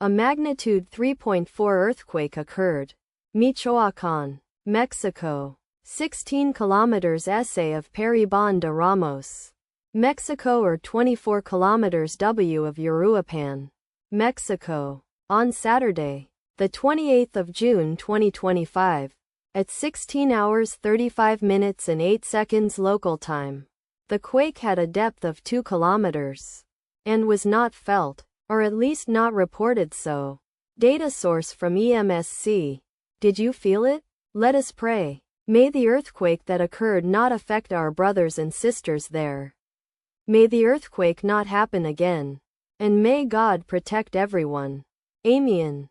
A magnitude 3.4 earthquake occurred. Michoacan, Mexico. 16 kilometers Essay of Peribon de Ramos, Mexico, or 24 kilometers W of Uruapan, Mexico. On Saturday, the 28th of June 2025, at 16 hours 35 minutes and 8 seconds local time, the quake had a depth of 2 kilometers and was not felt, or at least not reported so. Data source from EMSC. Did you feel it? Let us pray. May the earthquake that occurred not affect our brothers and sisters there. May the earthquake not happen again. And may God protect everyone. Amen.